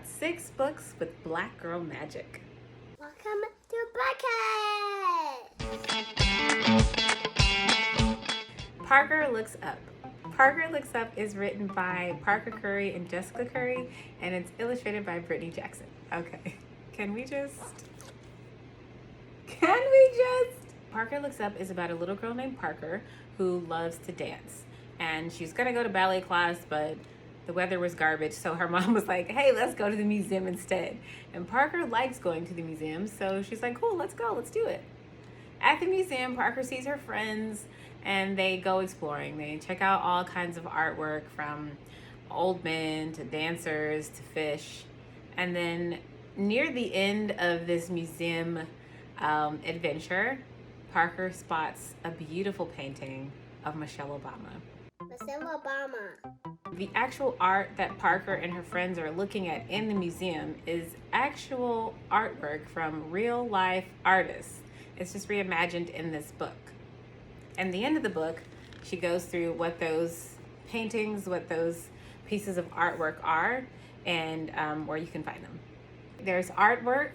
6 books with Black Girl Magic. Welcome to Bucket! Parker Looks Up. Parker Looks Up is written by Parker Curry and Jessica Curry, and it's illustrated by Brittany Jackson. Okay, can we just? Parker Looks Up is about a little girl named Parker who loves to dance. And she's gonna go to ballet class, but the weather was garbage, so her mom was like, hey, let's go to the museum instead. And Parker likes going to the museum, so she's like, cool, let's go, let's do it. At the museum, Parker sees her friends and they go exploring. They check out all kinds of artwork, from old men to dancers to fish. And then near the end of this museum adventure, Parker spots a beautiful painting of Michelle Obama. Michelle Obama. The actual art that Parker and her friends are looking at in the museum is actual artwork from real life artists. It's just reimagined in this book. And the end of the book, she goes through what those paintings, what those pieces of artwork are, and where you can find them. There's artwork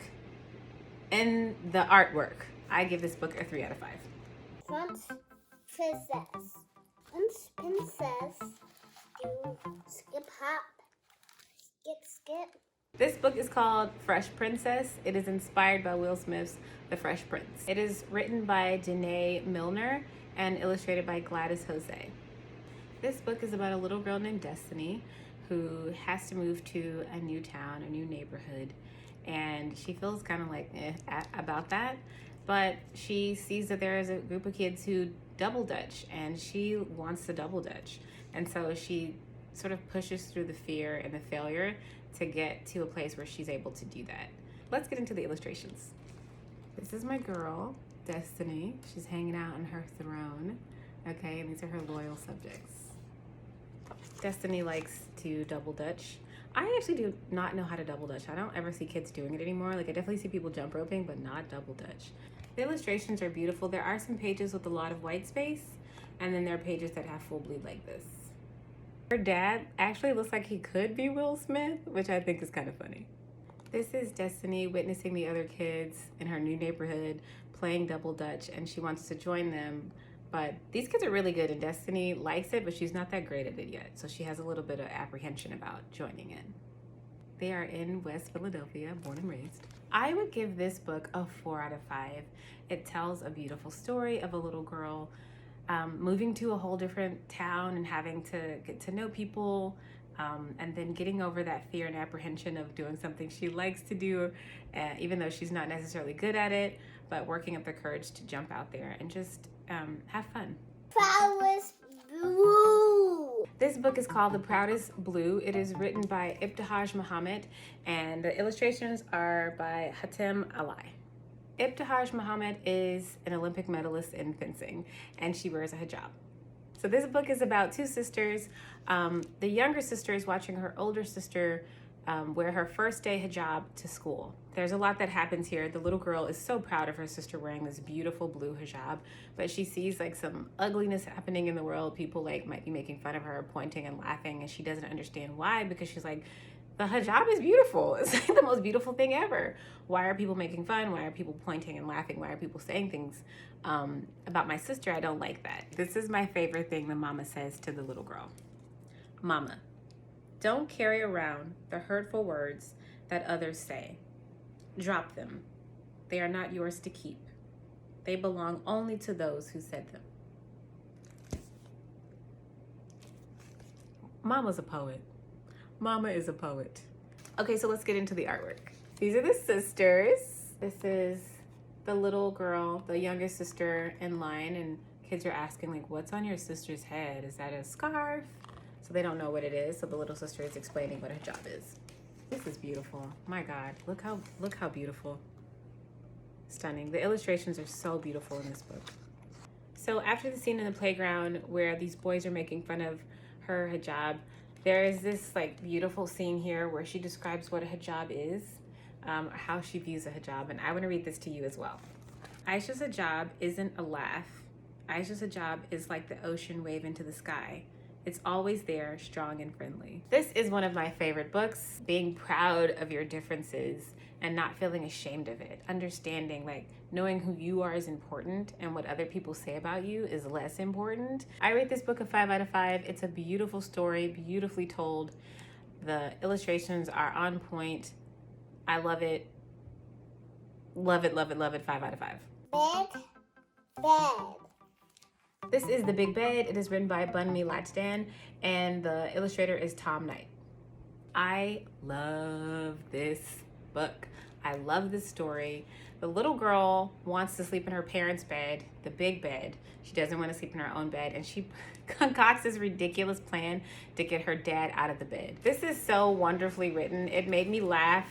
in the artwork. I give this book a 3 out of 5. Once princess. Once princess. Do skip hop. Skip. This book is called Fresh Princess. It is inspired by Will Smith's The Fresh Prince. It is written by Danae Milner and illustrated by Gladys Jose. This book is about a little girl named Destiny who has to move to a new town, a new neighborhood, and she feels kind of like about that, but she sees that there is a group of kids who double dutch, and she wants to double dutch, and so she sort of pushes through the fear and the failure to get to a place where she's able to do that. Let's get into the illustrations. This is my girl, Destiny. She's hanging out on her throne. Okay, and these are her loyal subjects. Destiny likes to double dutch. I actually do not know how to double dutch. I don't ever see kids doing it anymore. Like, I definitely see people jump roping, but not double dutch. The illustrations are beautiful. There are some pages with a lot of white space, and then there are pages that have full bleed like this. Her dad actually looks like he could be Will Smith, which I think is kind of funny. This is Destiny witnessing the other kids in her new neighborhood playing double dutch, and she wants to join them. But these kids are really good, and Destiny likes it, but she's not that great at it yet. So she has a little bit of apprehension about joining in. They are in West Philadelphia, born and raised. I would give this book a 4 out of 5. It tells a beautiful story of a little girl moving to a whole different town and having to get to know people, and then getting over that fear and apprehension of doing something she likes to do, even though she's not necessarily good at it, but working up the courage to jump out there and just have fun. Proudest Blue. This book is called The Proudest Blue. It is written by Ibtihaj Muhammad, and the illustrations are by Hatem Alai. Ibtihaj Muhammad is an Olympic medalist in fencing, and she wears a hijab. So this book is about 2 sisters. The younger sister is watching her older sister wear her first day hijab to school. There's a lot that happens here. The little girl is so proud of her sister wearing this beautiful blue hijab, but she sees like some ugliness happening in the world. People like might be making fun of her, pointing and laughing, and she doesn't understand why, because she's like, the hijab is beautiful. It's like the most beautiful thing ever. Why are people making fun? Why are people pointing and laughing? Why are people saying things about my sister? I don't like that. This is my favorite thing the mama says to the little girl. Mama, don't carry around the hurtful words that others say. Drop them. They are not yours to keep. They belong only to those who said them. Mama's a poet. Mama is a poet. Okay, so let's get into the artwork. These are the sisters. This is the little girl, the youngest sister in line, and kids are asking like, what's on your sister's head? Is that a scarf? So they don't know what it is, so the little sister is explaining what her job is. This is beautiful. My God, look how beautiful. Stunning. The illustrations are so beautiful in this book. So after the scene in the playground where these boys are making fun of her hijab, there is this like beautiful scene here where she describes what a hijab is, or how she views a hijab, and I want to read this to you as well. Aisha's hijab isn't a laugh. Aisha's hijab is like the ocean wave into the sky. It's always there, strong and friendly. This is one of my favorite books. Being proud of your differences and not feeling ashamed of it. Understanding, like, knowing who you are is important and what other people say about you is less important. I rate this book a 5 out of 5. It's a beautiful story, beautifully told. The illustrations are on point. I love it. Love it, love it, love it. 5 out of 5. Big bed. This is The Big Bed. It is written by Bunmi Lachdan, and the illustrator is Tom Knight. I love this book. I love this story. The little girl wants to sleep in her parents' bed, the big bed. She doesn't want to sleep in her own bed, and she concocts this ridiculous plan to get her dad out of the bed. This is so wonderfully written. It made me laugh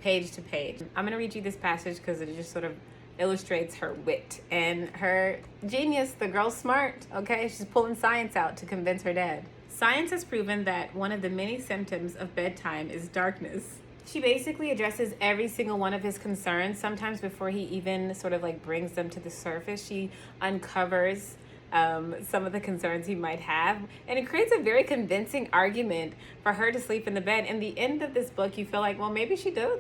page to page. I'm going to read you this passage because it just sort of illustrates her wit and her genius. The girl's smart, okay? She's pulling science out to convince her dad. Science has proven that one of the many symptoms of bedtime is darkness. She basically addresses every single one of his concerns. Sometimes before he even sort of like brings them to the surface, she uncovers some of the concerns he might have. And it creates a very convincing argument for her to sleep in the bed. In the end of this book, you feel like, well, maybe she does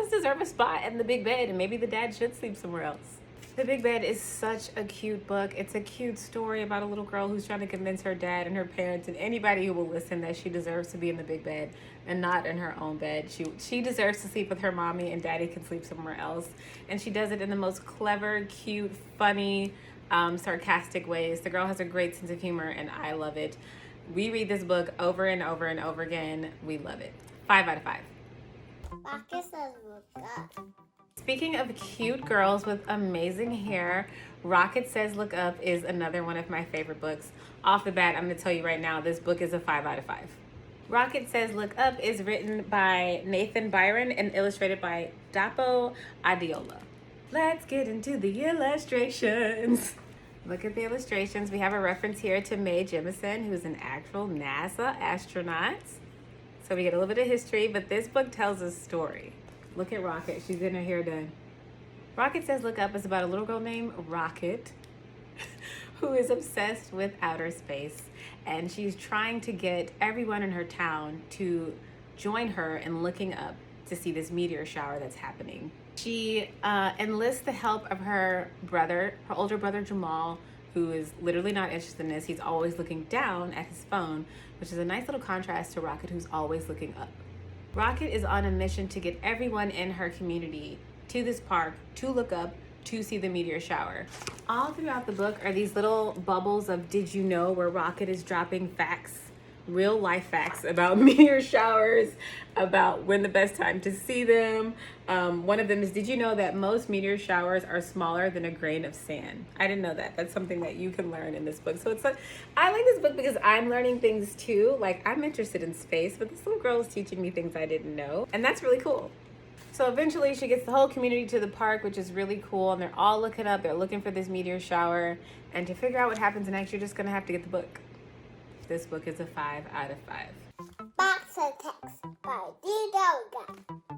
deserve a spot in the big bed, and maybe the dad should sleep somewhere else. The Big Bed is such a cute book. It's a cute story about a little girl who's trying to convince her dad and her parents and anybody who will listen that she deserves to be in the big bed and not in her own bed. She deserves to sleep with her mommy, and daddy can sleep somewhere else. And she does it in the most clever, cute, funny, sarcastic ways. The girl has a great sense of humor, and I love it. We read this book over and over and over again. We love it. 5 out of 5. Rocket says look up. Speaking of cute girls with amazing hair, Rocket Says Look Up is another one of my favorite books. Off the bat, I'm going to tell you right now, this book is a 5 out of 5. Rocket Says Look Up is written by Nathan Byron and illustrated by Dapo Adiola. Let's get into the illustrations. Look at the illustrations. We have a reference here to Mae Jemison, who's an actual NASA astronaut. So we get a little bit of history, but this book tells a story. Look at Rocket. She's getting her hair done. Rocket Says Look Up is about a little girl named Rocket who is obsessed with outer space, and she's trying to get everyone in her town to join her in looking up to see this meteor shower that's happening. She enlists the help of her brother, her older brother Jamal, who is literally not interested in this. He's always looking down at his phone, which is a nice little contrast to Rocket, who's always looking up. Rocket is on a mission to get everyone in her community to this park to look up to see the meteor shower. All throughout the book are these little bubbles of did you know, where Rocket is dropping facts, real life facts about meteor showers, about when the best time to see them. One of them is, did you know that most meteor showers are smaller than a grain of sand? I didn't know that. That's something that you can learn in this book. So it's like, I like this book because I'm learning things too. Like, I'm interested in space, but this little girl is teaching me things I didn't know. And that's really cool. So eventually she gets the whole community to the park, which is really cool. And they're all looking up. They're looking for this meteor shower. And to figure out what happens next, you're just going to have to get the book. This book is a 5 out of 5. Box of Text by D.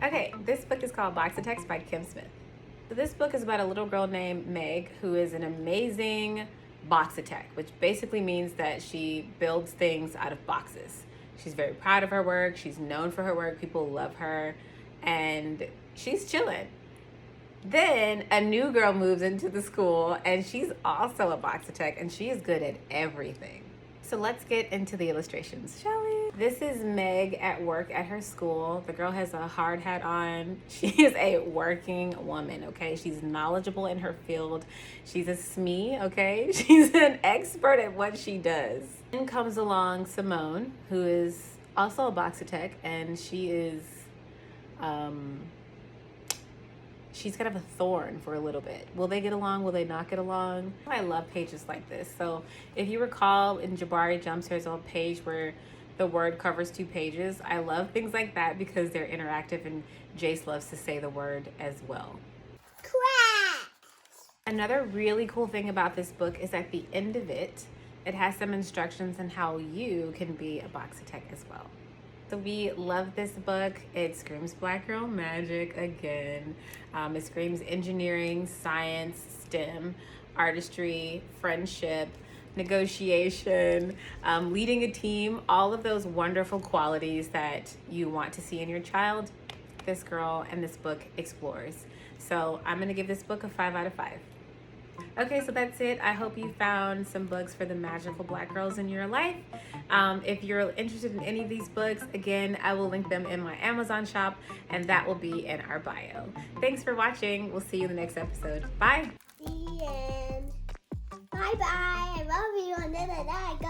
Okay, this book is called Box of Text by Kim Smith. So this book is about a little girl named Meg who is an amazing box tech, which basically means that she builds things out of boxes. She's very proud of her work. She's known for her work. People love her, and she's chilling. Then a new girl moves into the school, and she's also a box tech, and she is good at everything. So let's get into the illustrations, shall we? This is Meg at work at her school. The girl has a hard hat on. She is a working woman, okay? She's knowledgeable in her field. She's a SME, okay? She's an expert at what she does. Then comes along Simone, who is also a box tech, and she is, she's kind of a thorn for a little bit. Will they get along? Will they not get along? I love pages like this. So if you recall, in Jabari Jumps, there's a page where the word covers 2 pages. I love things like that because they're interactive, and Jace loves to say the word as well. Crack! Another really cool thing about this book is at the end of it, it has some instructions on how you can be a box tech as well. So we love this book. It screams Black Girl Magic again. It screams engineering, science, STEM, artistry, friendship. negotiation, leading a team, all of those wonderful qualities that you want to see in your child, this girl and this book explores. So I'm going to give this book a 5 out of 5. Okay, so that's it. I hope you found some books for the magical Black girls in your life. If you're interested in any of these books, again, I will link them in my Amazon shop, and that will be in our bio. Thanks for watching. We'll see you in the next episode. Bye. The end. Bye bye. I love you. And then I go.